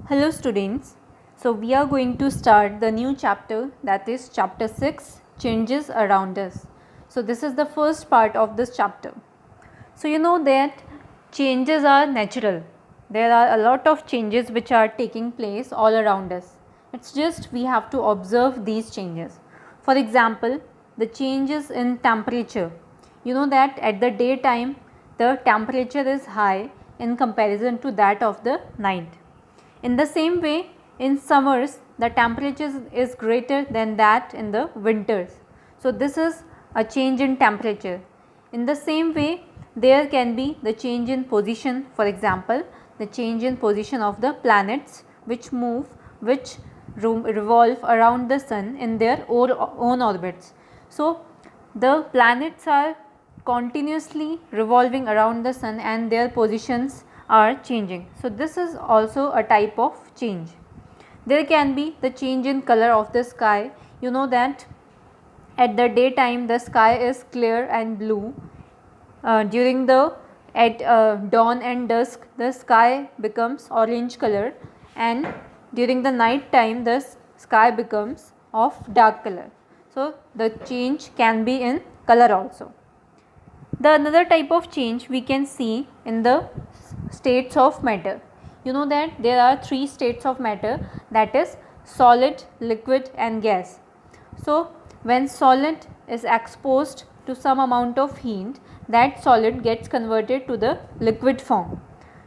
Hello students, so we are going to start the new chapter, that is chapter 6, changes around us. So this is the first part of this chapter. So you know that changes are natural. There are a lot of changes which are taking place all around us. It's just we have to observe these changes. For example, the changes in temperature. You know that at the daytime the temperature is high in comparison to that of the night. In the same way, in summers the temperature is greater than that in the winters. So this is a change in temperature. In the same way, there can be the change in position, for example, the change in position of the planets which revolve around the sun in their own orbits. So the planets are continuously revolving around the sun and their positions are changing. So this is also a type of change. There can be the change in color of the sky. You know that at the daytime the sky is clear and blue. During the dawn and dusk the sky becomes orange color, and during the night time the sky becomes of dark color. So the change can be in color also. The another type of change we can see in the states of matter. You know that there are three states of matter, that is solid, liquid and gas. So when solid is exposed to some amount of heat, that solid gets converted to the liquid form.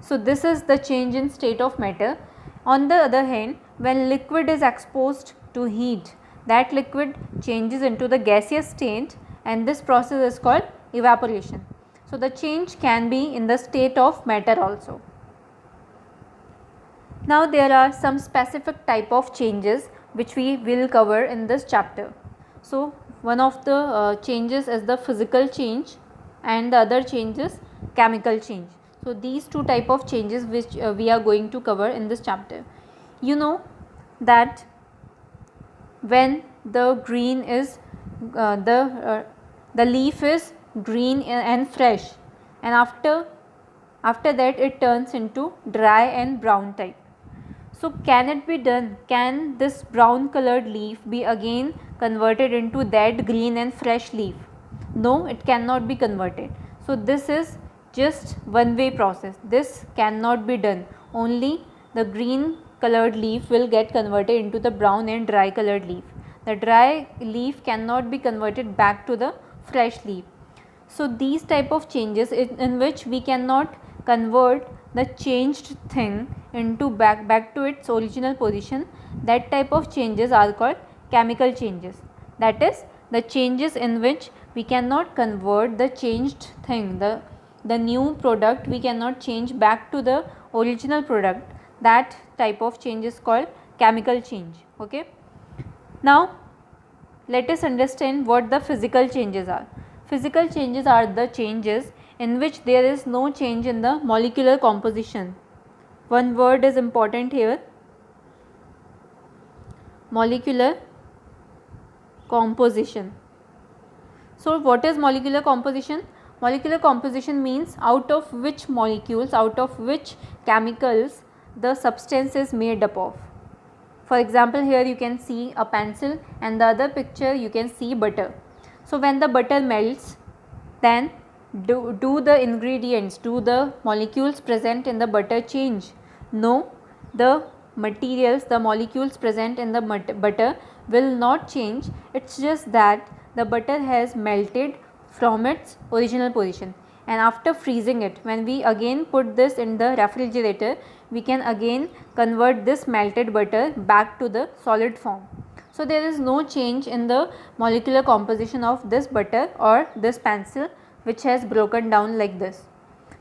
So this is the change in state of matter. On the other hand, when liquid is exposed to heat, that liquid changes into the gaseous state, and this process is called evaporation. So the change can be in the state of matter also. Now there are some specific type of changes which we will cover in this chapter. So one of the changes is the physical change and the other change is chemical change. So these two type of changes which we are going to cover in this chapter. You know that when the green is the leaf is green and fresh, and after that it turns into dry and brown type. So can it be done? Can this brown colored leaf be again converted into that green and fresh leaf? No, it cannot be converted. So this is just one way process. This cannot be done. Only the green colored leaf will get converted into the brown and dry colored leaf. The dry leaf cannot be converted back to the fresh leaf. So these type of changes in which we cannot convert the changed thing into back to its original position, that type of changes are called chemical changes. That is the changes in which we cannot convert the changed thing, the new product we cannot change back to the original product. That type of change is called chemical change. Okay. Now let us understand what the physical changes are. Physical changes are the changes in which there is no change in the molecular composition. One word is important here: molecular composition. So what is molecular composition? Molecular composition means out of which molecules, out of which chemicals the substance is made up of. For example, here you can see a pencil, and the other picture you can see butter. So when the butter melts, then do the ingredients, do the molecules present in the butter change? No, the materials, the molecules present in the butter will not change. It's just that the butter has melted from its original position, and after freezing it, when we again put this in the refrigerator, we can again convert this melted butter back to the solid form. So there is no change in the molecular composition of this butter or this pencil which has broken down like this.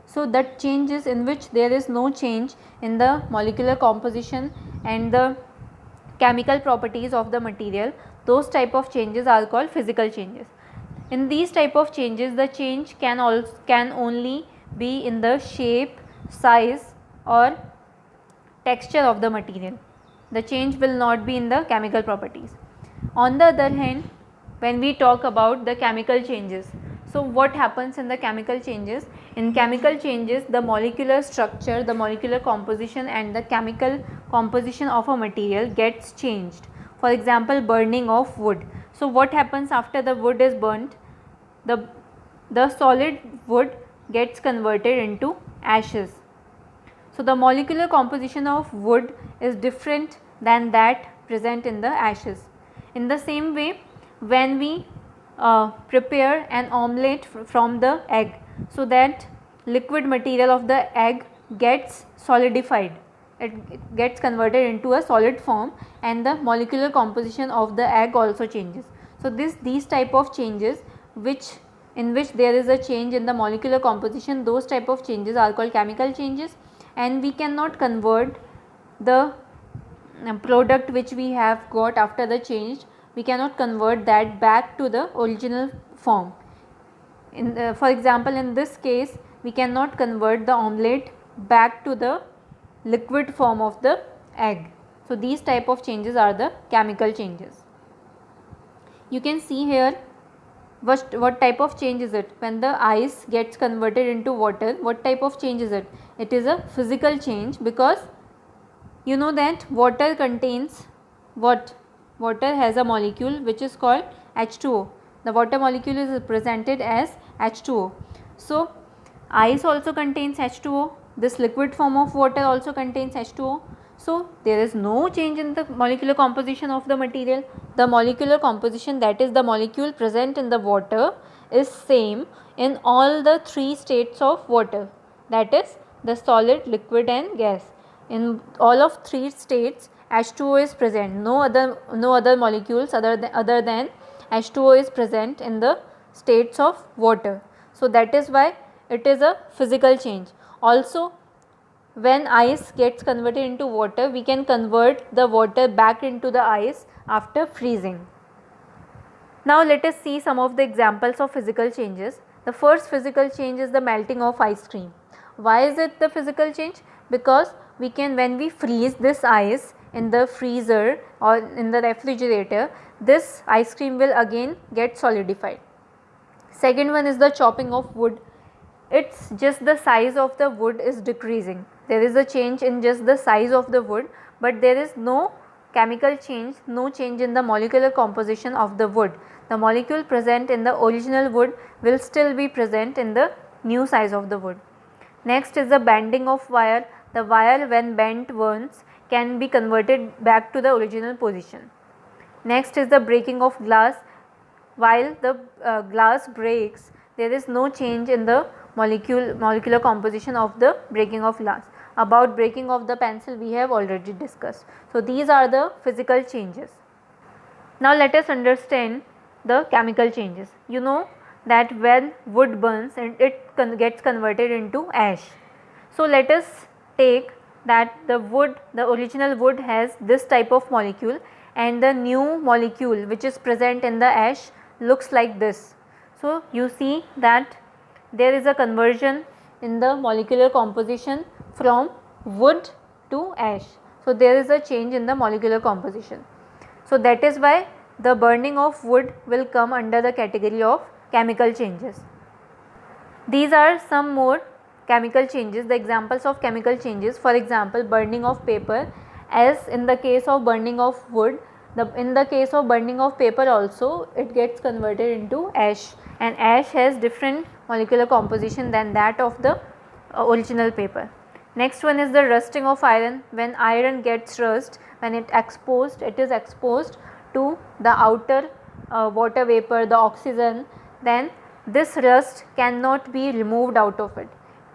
So that changes in which there is no change in the molecular composition and the chemical properties of the material, those type of changes are called physical changes. In these type of changes, the change can only be in the shape, size or texture of the material. The change will not be in the chemical properties. On the other hand, when we talk about the chemical changes, So what happens in the chemical changes? In chemical changes, the molecular structure, the molecular composition and the chemical composition of a material gets changed. For example, burning of wood. So what happens after the wood is burnt? The solid wood gets converted into ashes. So the molecular composition of wood is different than that present in the ashes. In the same way, when we prepare an omelette from the egg, so that liquid material of the egg gets solidified, it gets converted into a solid form, and the molecular composition of the egg also changes. So these type of changes in which there is a change in the molecular composition, those type of changes are called chemical changes, and we cannot convert the product which we have got after the change, we cannot convert that back to the original form. For example, in this case, we cannot convert the omelette back to the liquid form of the egg. So these type of changes are the chemical changes. You can see here what type of change is it. When the ice gets converted into water, what type of change is it? It is a physical change, because you know that water contains what? Water has a molecule which is called H2O. The water molecule is represented as H2O. So ice also contains H2O. This liquid form of water also contains H2O. So there is no change in the molecular composition of the material. The molecular composition, that is the molecule present in the water, is same in all the three states of water, that is the solid, liquid and gas. In all of three states, H2O is present. No other molecules other than H2O is present in the states of water. So that is why it is a physical change. Also, when ice gets converted into water, we can convert the water back into the ice after freezing. Now let us see some of the examples of physical changes. The first physical change is the melting of ice cream. Why is it the physical change? Because when we freeze this ice in the freezer or in the refrigerator, this ice cream will again get solidified. Second one is the chopping of wood. It's just the size of the wood is decreasing. There is a change in just the size of the wood, but there is no chemical change, no change in the molecular composition of the wood. The molecule present in the original wood will still be present in the new size of the wood. Next is the bending of wire. The wire, when bent once, can be converted back to the original position. Next is the breaking of glass. While the glass breaks, there is no change in the molecular composition of the breaking of glass. About breaking of the pencil, we have already discussed. So these are the physical changes. Now let us understand the chemical changes. You know that when wood burns, it gets converted into ash. So let us take that the original wood has this type of molecule, and the new molecule which is present in the ash looks like this. So you see that there is a conversion in the molecular composition from wood to ash. So there is a change in the molecular composition. So that is why the burning of wood will come under the category of chemical changes. These are some more chemical changes, the examples of chemical changes. For example, burning of paper. As in the case of burning of wood, in the case of burning of paper also, it gets converted into ash, and ash has different molecular composition than that of the original paper. Next one is the rusting of iron. When iron gets rust, when it is exposed to the outer water vapor, the oxygen, then this rust cannot be removed out of it.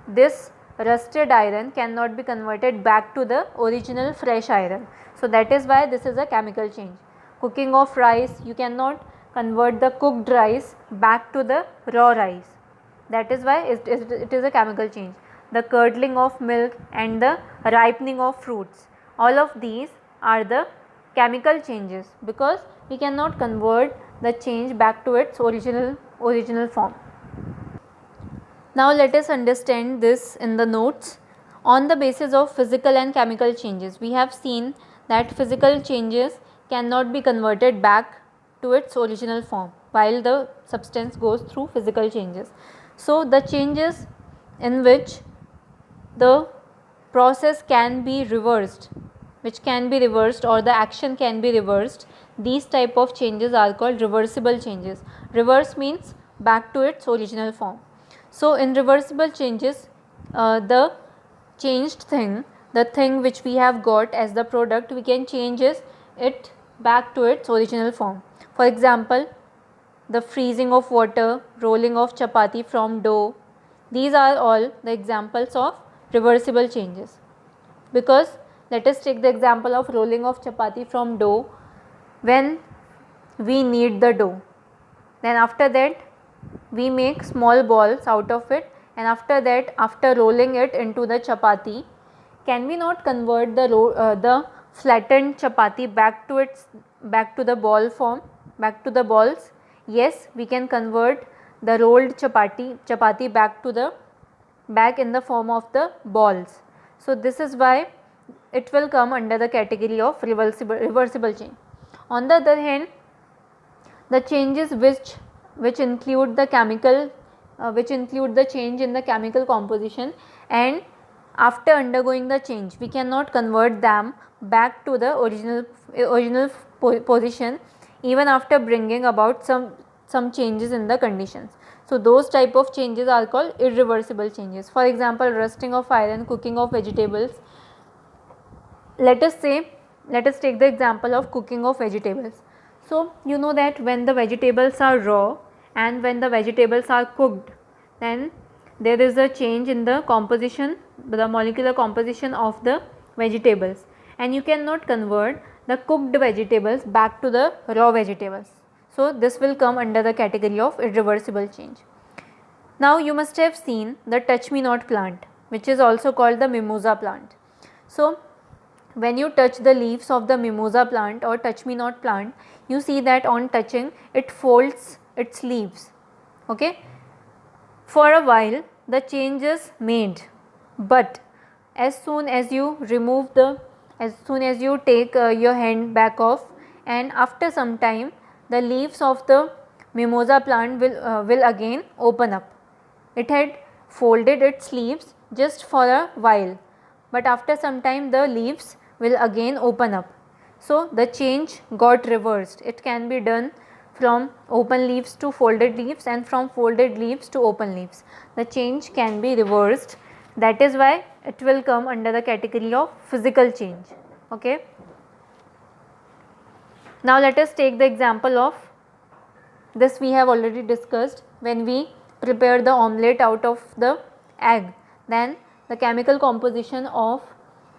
This rusted iron cannot be converted back to the original fresh iron. So that is why this is a chemical change. Cooking of rice, you cannot convert the cooked rice back to the raw rice. That is why it is a chemical change. The curdling of milk and the ripening of fruits, all of these are the chemical changes, because we cannot convert the change back to its original form. Now let us understand this in the notes. On the basis of physical and chemical changes, we have seen that physical changes cannot be converted back to its original form. while the substance goes through physical changes. So the changes in which the process can be reversed, which can be reversed, or the action can be reversed, these type of changes are called reversible changes. Reverse means back to its original form. So in reversible changes, the changed thing, the thing which we have got as the product, we can change it back to its original form. For example, the freezing of water, rolling of chapati from dough, these are all the examples of reversible changes. Because let us take the example of rolling of chapati from dough. When we knead the dough, then after that we make small balls out of it, and after that, after rolling it into the chapati, can we not convert the flattened chapati back to the ball form, back to the balls? Yes, we can convert the rolled chapati back in the form of the balls. So this is why it will come under the category of reversible change. On the other hand, the changes which include the chemical which include the change in the chemical composition, and after undergoing the change we cannot convert them back to the original position even after bringing about some changes in the conditions. So those type of changes are called irreversible changes. For example, rusting of iron, cooking of vegetables. Let us take the example of cooking of vegetables. So you know that when the vegetables are raw and when the vegetables are cooked, then there is a change in the composition, the molecular composition of the vegetables, and you cannot convert the cooked vegetables back to the raw vegetables. So this will come under the category of irreversible change. Now you must have seen the touch me not plant, which is also called the mimosa plant. So when you touch the leaves of the mimosa plant or touch me not plant, you see that on touching it folds its leaves. Okay, for a while the change is made, but as soon as you take your hand back off, and after some time the leaves of the mimosa plant will again open up. It had folded its leaves just for a while, but after some time the leaves will again open up. So the change got reversed. It can be done from open leaves to folded leaves and from folded leaves to open leaves. The change can be reversed. That is why it will come under the category of physical change. Okay. Now let us take the example of this. We have already discussed when we prepare the omelette out of the egg, then the chemical composition of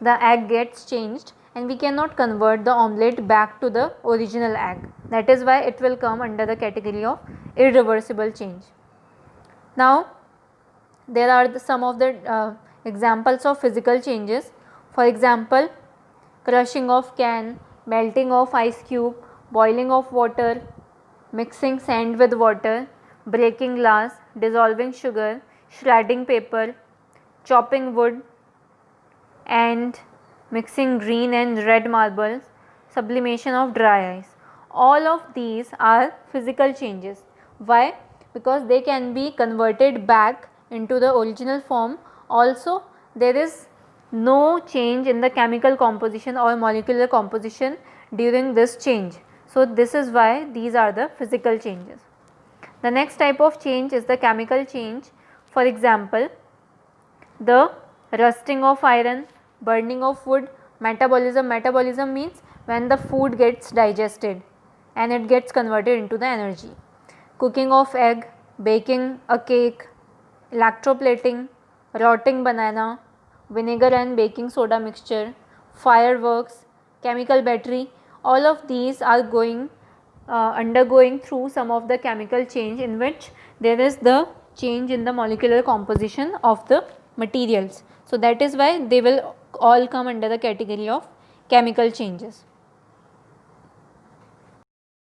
the egg gets changed and we cannot convert the omelette back to the original egg. That is why it will come under the category of irreversible change. Now there are some of the examples of physical changes. For example, crushing of can, melting of ice cube, boiling of water, mixing sand with water, breaking glass, dissolving sugar, shredding paper, chopping wood, and mixing green and red marbles, sublimation of dry ice. All of these are physical changes. Why? Because they can be converted back into the original form. Also, there is no change in the chemical composition or molecular composition during this change. So this is why these are the physical changes. The next type of change is the chemical change. For example, the rusting of iron, burning of wood, metabolism. Metabolism means when the food gets digested and it gets converted into the energy. Cooking of egg, baking a cake, electroplating, rotting banana, vinegar and baking soda mixture, fireworks, chemical battery. All of these are undergoing through some of the chemical change in which there is the change in the molecular composition of the materials. So that is why they will all come under the category of chemical changes.